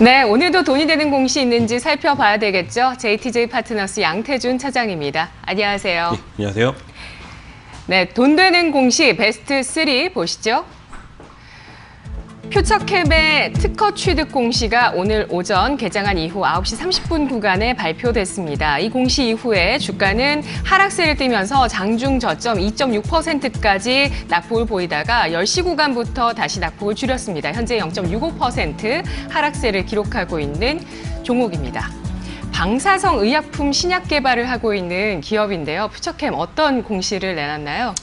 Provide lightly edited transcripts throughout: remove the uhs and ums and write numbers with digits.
네, 오늘도 돈이 되는 공시 있는지 살펴봐야 되겠죠. JTJ 파트너스 양태준 차장입니다. 안녕하세요. 네, 안녕하세요. 네, 돈 되는 공시 베스트 3 보시죠. 퓨처캡의 특허 취득 공시가 오늘 오전 개장한 이후 9시 30분 구간에 발표됐습니다. 이 공시 이후에 주가는 하락세를 띠면서 장중 저점 2.6%까지 낙폭을 보이다가 10시 구간부터 다시 낙폭을 줄였습니다. 현재 0.65% 하락세를 기록하고 있는 종목입니다. 방사성 의약품 신약 개발을 하고 있는 기업인데요. 퓨처캠 어떤 공시를 내놨나요?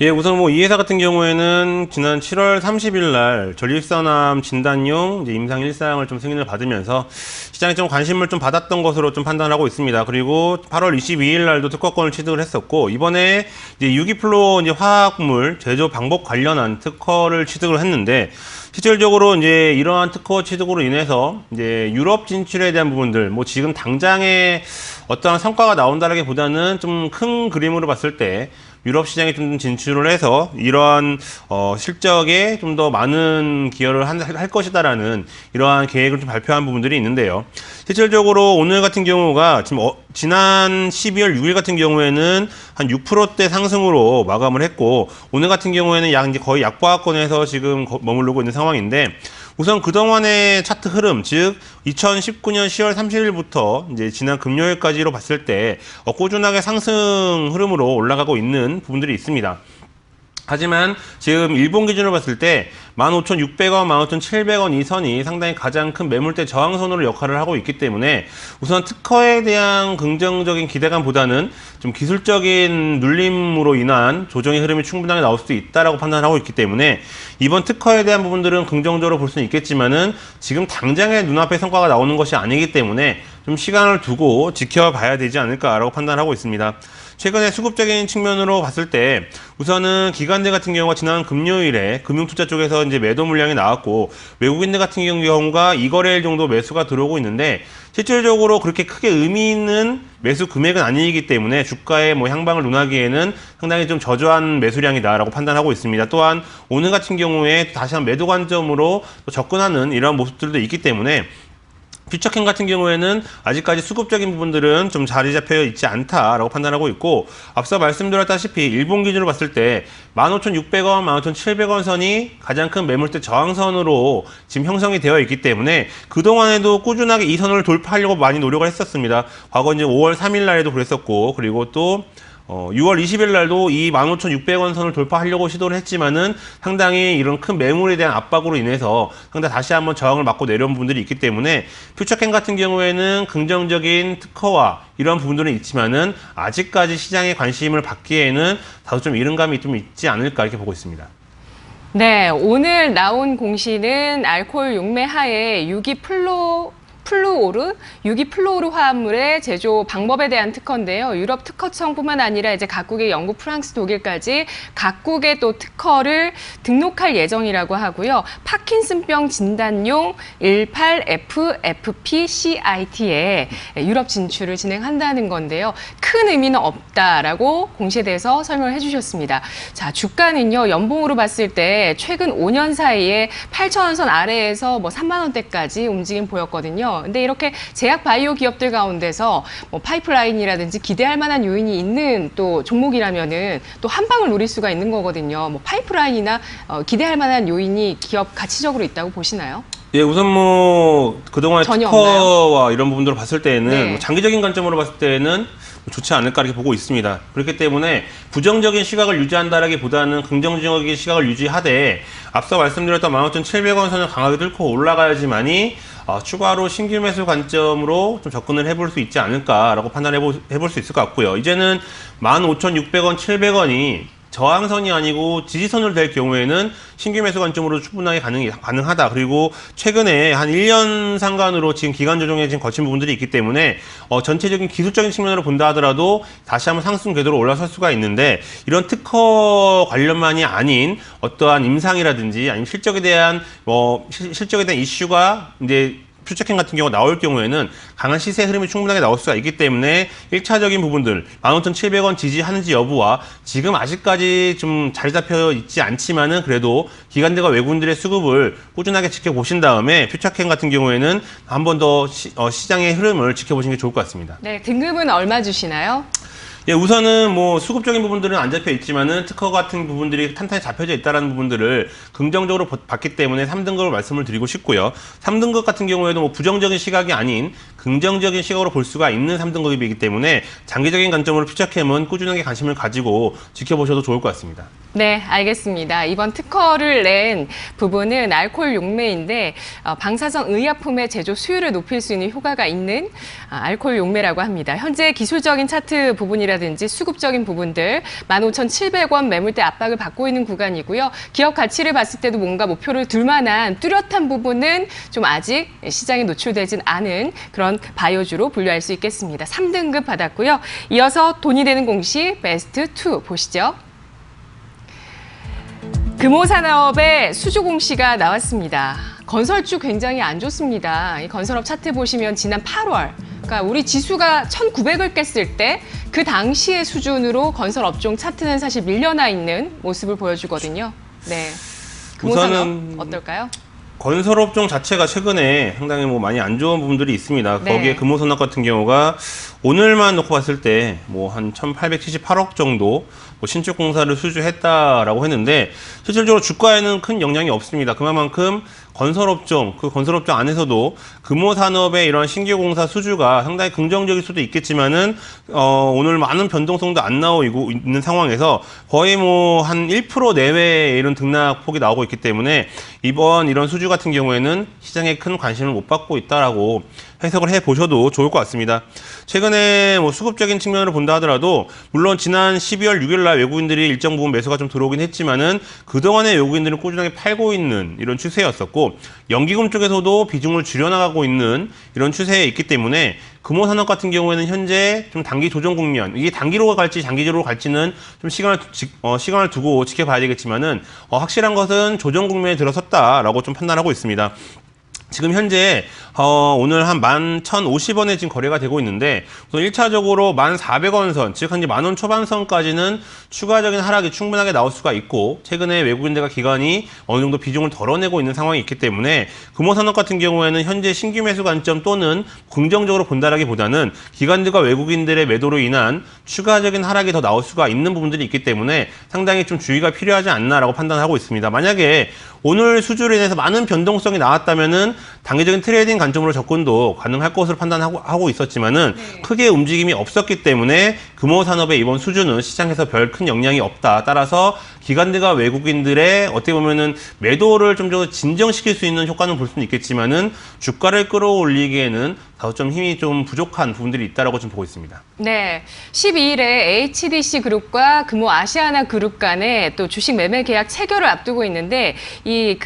예, 우선 이 회사 같은 경우에는 지난 7월 30일 날 전립선암 진단용 임상 1사항을 좀 승인을 받으면서 시장에 좀 관심을 좀 받았던 것으로 좀 판단하고 있습니다. 그리고 8월 22일 날도 특허권을 취득을 했었고, 이번에 이제 유기플로 화학물 제조 방법 관련한 특허를 취득을 했는데, 실질적으로 이제 이러한 특허 취득으로 인해서 이제 유럽 진출에 대한 부분들, 지금 당장에 어떠한 성과가 나온다라기보다는 좀 큰 그림으로 봤을 때 유럽 시장에 좀 진출을 해서 이러한 실적에 좀 더 많은 기여를 할 것이다라는 이러한 계획을 좀 발표한 부분들이 있는데요. 실질적으로 오늘 같은 경우가 지금 지난 12월 6일 같은 경우에는 한 6%대 상승으로 마감을 했고, 오늘 같은 경우에는 거의 약보합권에서 지금 머무르고 있는 상황인데, 우선 그동안의 차트 흐름, 즉 2019년 10월 30일부터 이제 지난 금요일까지로 봤을 때 꾸준하게 상승 흐름으로 올라가고 있는 부분들이 있습니다. 하지만 지금 일본 기준으로 봤을 때 15,600원, 15,700원 이 선이 상당히 가장 큰 매물대 저항선으로 역할을 하고 있기 때문에 우선 특허에 대한 긍정적인 기대감보다는 좀 기술적인 눌림으로 인한 조정의 흐름이 충분하게 나올 수도 있다라고 판단하고 있기 때문에 이번 특허에 대한 부분들은 긍정적으로 볼 수는 있겠지만은 지금 당장의 눈앞에 성과가 나오는 것이 아니기 때문에 좀 시간을 두고 지켜봐야 되지 않을까라고 판단하고 있습니다. 최근에 수급적인 측면으로 봤을 때 우선은 기관들 같은 경우가 지난 금요일에 금융투자 쪽에서 이제 매도 물량이 나왔고, 외국인들 같은 경우가 2거래일 정도 매수가 들어오고 있는데 실질적으로 그렇게 크게 의미 있는 매수 금액은 아니기 때문에 주가의 향방을 논하기에는 상당히 좀 저조한 매수량이다라고 판단하고 있습니다. 또한 오늘 같은 경우에 다시 한 매도 관점으로 또 접근하는 이러한 모습들도 있기 때문에 퓨처캠 같은 경우에는 아직까지 수급적인 부분들은 좀 자리 잡혀 있지 않다라고 판단하고 있고, 앞서 말씀드렸다시피 일본 기준으로 봤을 때 15,600원, 15,700원 선이 가장 큰 매물대 저항선으로 지금 형성이 되어 있기 때문에 그동안에도 꾸준하게 이 선을 돌파하려고 많이 노력을 했었습니다. 과거 이제 5월 3일 날에도 그랬었고, 그리고 또 6월 20일 날도 이 15,600원 선을 돌파하려고 시도를 했지만은 상당히 이런 큰 매물에 대한 압박으로 인해서 상당히 다시 한번 저항을 맞고 내려온 부분들이 있기 때문에 퓨처캠 같은 경우에는 긍정적인 특허와 이런 부분들은 있지만은 아직까지 시장의 관심을 받기에는 다소 좀 이른 감이 좀 있지 않을까 이렇게 보고 있습니다. 네, 오늘 나온 공시는 알코올 용매 하에 유기플로오르 화합물의 제조 방법에 대한 특허인데요. 유럽 특허청뿐만 아니라 이제 각국의 영국, 프랑스, 독일까지 각국의 또 특허를 등록할 예정이라고 하고요. 파킨슨병 진단용 18FFP-CIT에 유럽 진출을 진행한다는 건데요. 큰 의미는 없다라고 공시에 대해서 설명을 해주셨습니다. 자, 주가는요, 연봉으로 봤을 때 최근 5년 사이에 8,000원 선 아래에서 3만 원대까지 움직임 보였거든요. 근데 이렇게 제약 바이오 기업들 가운데서 파이프라인이라든지 기대할 만한 요인이 있는 또 종목이라면은 또 한 방을 노릴 수가 있는 거거든요. 파이프라인이나 기대할 만한 요인이 기업 가치적으로 있다고 보시나요? 예, 우선 그동안의 특허와 없나요? 이런 부분들을 봤을 때는 네. 장기적인 관점으로 봤을 때는 좋지 않을까 이렇게 보고 있습니다. 그렇기 때문에 부정적인 시각을 유지한다라기보다는 긍정적인 시각을 유지하되, 앞서 말씀드렸던 15,700원 선을 강하게 뚫고 올라가야지만이 추가로 신규 매수 관점으로 좀 접근을 해볼 수 있지 않을까라고 판단해볼 수 있을 것 같고요. 이제는 15,600원, 700원이 저항선이 아니고 지지선으로 될 경우에는 신규 매수 관점으로 충분하게 가능하다. 그리고 최근에 한 1년 상간으로 지금 기간 조정에 지금 거친 부분들이 있기 때문에 전체적인 기술적인 측면으로 본다 하더라도 다시 한번 상승 궤도로 올라설 수가 있는데, 이런 특허 관련만이 아닌 어떠한 임상이라든지 아니면 실적에 대한 이슈가 이제 퓨처캠 같은 경우가 나올 경우에는 강한 시세 흐름이 충분하게 나올 수가 있기 때문에 1차적인 부분들 15,700원 지지하는지 여부와 지금 아직까지 좀 자리 잡혀 있지 않지만은 그래도 기관들과 외국인들의 수급을 꾸준하게 지켜보신 다음에 퓨처캠 같은 경우에는 한 번 더 시장의 흐름을 지켜보시는 게 좋을 것 같습니다. 네, 등급은 얼마 주시나요? 예, 우선은 뭐 수급적인 부분들은 안 잡혀 있지만은 특허 같은 부분들이 탄탄히 잡혀져 있다는 부분들을 긍정적으로 봤기 때문에 3등급을 말씀을 드리고 싶고요. 3등급 같은 경우에도 뭐 부정적인 시각이 아닌 긍정적인 시각으로 볼 수가 있는 3등급이기 때문에 장기적인 관점으로 퓨처캠은 꾸준하게 관심을 가지고 지켜보셔도 좋을 것 같습니다. 네, 알겠습니다. 이번 특허를 낸 부분은 알코올 용매인데 방사성 의약품의 제조 수율을 높일 수 있는 효과가 있는 알코올 용매라고 합니다. 현재 기술적인 차트 부분이라든지 수급적인 부분들 15,700원 매물대 압박을 받고 있는 구간이고요. 기업 가치를 봤을 때도 뭔가 목표를 둘 만한 뚜렷한 부분은 좀 아직 시장에 노출되진 않은 그런 바이오주로 분류할 수 있겠습니다. 3등급 받았고요. 이어서 돈이 되는 공시 베스트 2 보시죠. 금호산업의 수주 공시가 나왔습니다. 건설주 굉장히 안 좋습니다. 이 건설업 차트 보시면 지난 8월, 그러니까 우리 지수가 1,900을 깼을 때 그 당시의 수준으로 건설업종 차트는 사실 밀려나 있는 모습을 보여주거든요. 네, 금호산업 어떨까요? 건설업종 자체가 최근에 상당히 뭐 많이 안 좋은 부분들이 있습니다. 네. 거기에 금호산업 같은 경우가 오늘만 놓고 봤을 때 뭐 한 1,878억 정도 뭐 신축 공사를 수주했다라고 했는데 실질적으로 주가에는 큰 영향이 없습니다. 그만큼 건설업종, 그 건설업종 안에서도 금호산업의 이런 신규 공사 수주가 상당히 긍정적일 수도 있겠지만은 오늘 많은 변동성도 안 나오고 있는 상황에서 거의 뭐 한 1% 내외의 이런 등락폭이 나오고 있기 때문에 이번 이런 수주 같은 경우에는 시장에 큰 관심을 못 받고 있다라고 해석을 해 보셔도 좋을 것 같습니다. 최근에 뭐 수급적인 측면으로 본다 하더라도 물론 지난 12월 6일 날 외국인들이 일정 부분 매수가 좀 들어오긴 했지만은 그동안에 외국인들은 꾸준하게 팔고 있는 이런 추세였었고 연기금 쪽에서도 비중을 줄여나가고 있는 이런 추세에 있기 때문에 금호산업 같은 경우에는 현재 좀 단기 조정 국면, 이게 단기로 갈지 장기적으로 갈지는 좀 시간을 두고 지켜봐야 되겠지만은 확실한 것은 조정 국면에 들어섰다라고 좀 판단하고 있습니다. 지금 현재 오늘 한 11,050원에 지금 거래가 되고 있는데 우선 1차적으로 1,400원 선, 즉 한 10,000원 초반선까지는 추가적인 하락이 충분하게 나올 수가 있고 최근에 외국인들과 기관이 어느 정도 비중을 덜어내고 있는 상황이 있기 때문에 금호산업 같은 경우에는 현재 신규 매수 관점 또는 긍정적으로 본다라기보다는 기관들과 외국인들의 매도로 인한 추가적인 하락이 더 나올 수가 있는 부분들이 있기 때문에 상당히 좀 주의가 필요하지 않나라고 판단하고 있습니다. 만약에 오늘 수주로 인해서 많은 변동성이 나왔다면은 단기적인 트레이딩 관점으로 접근도 가능할 것으로 판단하고 있었지만은 크게 움직임이 없었기 때문에 금호산업의 이번 수주는 시장에서 별 큰 영향이 없다. 따라서 기관들과 외국인들의 어떻게 보면은 매도를 좀 더 진정시킬 수 있는 효과는 볼 수는 있겠지만은 주가를 끌어올리기에는 다소 좀 힘이 좀 부족한 부분들이 있다라고 좀 보고 있습니다. 네, 12일에 HDC 그룹과 금호 아시아나 그룹 간에 또 주식 매매 계약 체결을 앞두고 있는데 이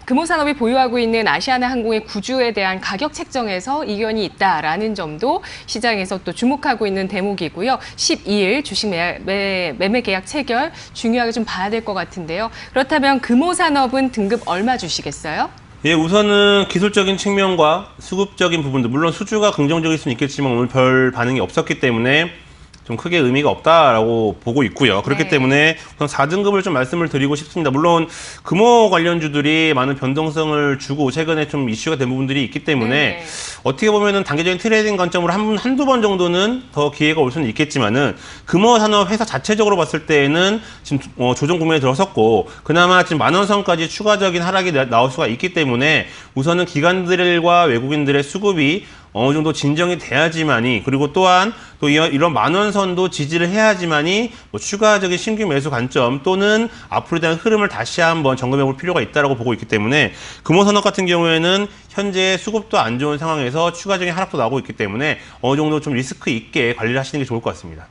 금호산업이 보유하고 있는 아시아나 항공의 구주에 대한 가격 책정에서 이견이 있다라는 점도 시장에서 또 주목하고 있는 대목이고요. 12일 주식 매매 계약 체결 중요하게 좀 봐야 될 것 같은데요. 그렇다면 금호산업은 등급 얼마 주시겠어요? 예, 우선은 기술적인 측면과 수급적인 부분들, 물론 수주가 긍정적일 수는 있겠지만 오늘 별 반응이 없었기 때문에 좀 크게 의미가 없다라고 보고 있고요. 그렇기 때문에 우선 4등급을 좀 말씀을 드리고 싶습니다. 물론 금호 관련주들이 많은 변동성을 주고 최근에 좀 이슈가 된 부분들이 있기 때문에 어떻게 보면은 단기적인 트레이딩 관점으로 한두 번 정도는 더 기회가 올 수는 있겠지만은 금호 산업 회사 자체적으로 봤을 때에는 지금 조정 국면에 들어섰고 그나마 지금 10,000원 선까지 추가적인 하락이 나올 수가 있기 때문에 우선은 기관들과 외국인들의 수급이 어느 정도 진정이 돼야지만이 그리고 또한 또 이런 10,000원 선도 지지를 해야지만이 뭐 추가적인 신규 매수 관점 또는 앞으로에 대한 흐름을 다시 한번 점검해 볼 필요가 있다고 보고 있기 때문에 금호산업 같은 경우에는 현재 수급도 안 좋은 상황에서 추가적인 하락도 나오고 있기 때문에 어느 정도 좀 리스크 있게 관리를 하시는 게 좋을 것 같습니다.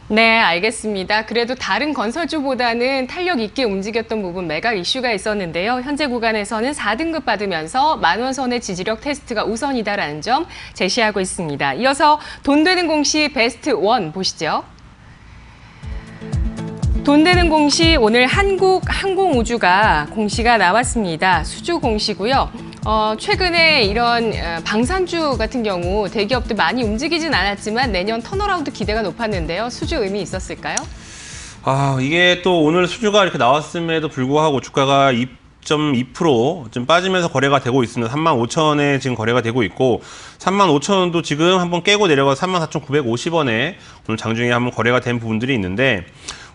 네, 알겠습니다. 그래도 다른 건설주보다는 탄력 있게 움직였던 부분 매각 이슈가 있었는데요. 현재 구간에서는 4등급 받으면서 10,000원 선의 지지력 테스트가 우선이다라는 점 제시하고 있습니다. 이어서 돈 되는 공시 베스트 1 보시죠. 돈 되는 공시 오늘 한국항공우주가 공시가 나왔습니다. 수주 공시고요. 최근에 이런 방산주 같은 경우 대기업들 많이 움직이진 않았지만 내년 턴어라운드 기대가 높았는데요. 수주 의미 있었을까요? 이게 또 오늘 수주가 이렇게 나왔음에도 불구하고 주가가 2.2% 빠지면서 거래가 되고 있습니다. 35,000원에 지금 거래가 되고 있고 35,000원도 지금 한번 깨고 내려가서 34,950원에 오늘 장중에 한번 거래가 된 부분들이 있는데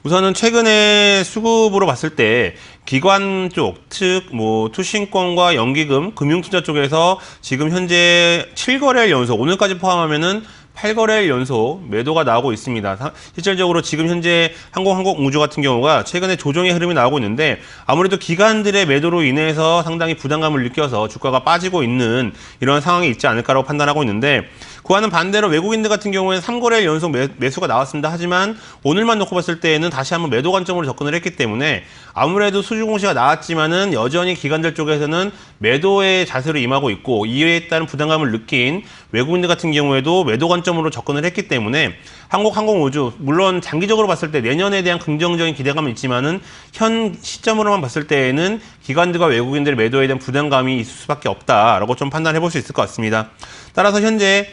우선은 최근에 수급으로 봤을 때 기관 쪽, 즉 투신권과 연기금, 금융투자 쪽에서 지금 현재 7거래일 연속, 오늘까지 포함하면은 8거래일 연속 매도가 나오고 있습니다. 실질적으로 지금 현재 항공우주 같은 경우가 최근에 조정의 흐름이 나오고 있는데 아무래도 기관들의 매도로 인해서 상당히 부담감을 느껴서 주가가 빠지고 있는 이런 상황이 있지 않을까라고 판단하고 있는데 그와는 반대로 외국인들 같은 경우에는 3거래일 연속 매수가 나왔습니다. 하지만 오늘만 놓고 봤을 때에는 다시 한번 매도 관점으로 접근을 했기 때문에 아무래도 수주 공시가 나왔지만은 여전히 기관들 쪽에서는 매도의 자세로 임하고 있고 이에 따른 부담감을 느낀 외국인들 같은 경우에도 매도 관점으로 접근을 했기 때문에 한국항공우주 물론 장기적으로 봤을 때 내년에 대한 긍정적인 기대감은 있지만은 현 시점으로만 봤을 때에는 기관들과 외국인들의 매도에 대한 부담감이 있을 수밖에 없다라고 좀 판단해 볼 수 있을 것 같습니다. 따라서 현재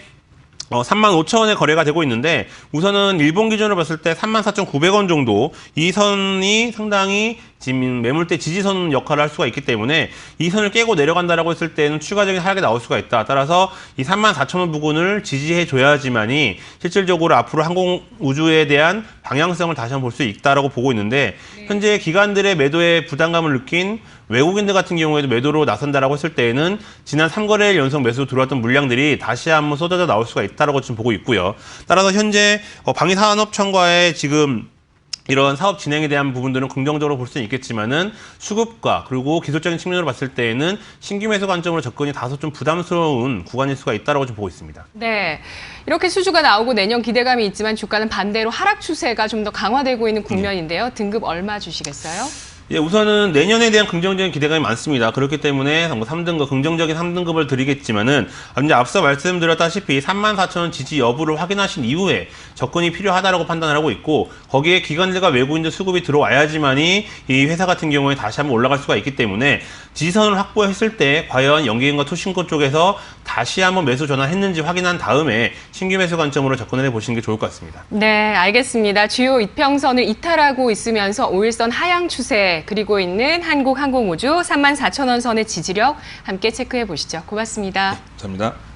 35,000원에 거래가 되고 있는데 우선은 일본 기준으로 봤을 때 34,900원 정도 이 선이 상당히 지금 매물대 지지선 역할을 할 수가 있기 때문에 이 선을 깨고 내려간다라고 했을 때는 추가적인 하락이 나올 수가 있다. 따라서 이 34,000원 부근을 지지해 줘야지만이 실질적으로 앞으로 항공우주에 대한 방향성을 다시 한번 볼 수 있다라고 보고 있는데 현재 기관들의 매도에 부담감을 느낀 외국인들 같은 경우에도 매도로 나선다라고 했을 때에는 지난 3거래일 연속 매수로 들어왔던 물량들이 다시 한번 쏟아져 나올 수가 있다라고 지금 보고 있고요. 따라서 현재 방위산업청과의 지금 이런 사업 진행에 대한 부분들은 긍정적으로 볼 수는 있겠지만은 수급과 그리고 기술적인 측면으로 봤을 때에는 신규 매수 관점으로 접근이 다소 좀 부담스러운 구간일 수가 있다라고 좀 보고 있습니다. 네, 이렇게 수주가 나오고 내년 기대감이 있지만 주가는 반대로 하락 추세가 좀 더 강화되고 있는 국면인데요. 등급 얼마 주시겠어요? 예, 우선은 내년에 대한 긍정적인 기대감이 많습니다. 그렇기 때문에 3등급, 긍정적인 3등급을 드리겠지만은, 이제 앞서 말씀드렸다시피 34,000원 지지 여부를 확인하신 이후에 접근이 필요하다고 판단을 하고 있고, 거기에 기관들과 외국인들 수급이 들어와야지만이 이 회사 같은 경우에 다시 한번 올라갈 수가 있기 때문에 지지선을 확보했을 때 과연 연기금과 투신권 쪽에서 다시 한번 매수 전환했는지 확인한 다음에 신규 매수 관점으로 접근을 해보시는 게 좋을 것 같습니다. 네, 알겠습니다. 주요 이평선을 이탈하고 있으면서 5일선 하향 추세 그리고 있는 한국항공우주 34,000원 선의 지지력 함께 체크해 보시죠. 고맙습니다. 감사합니다.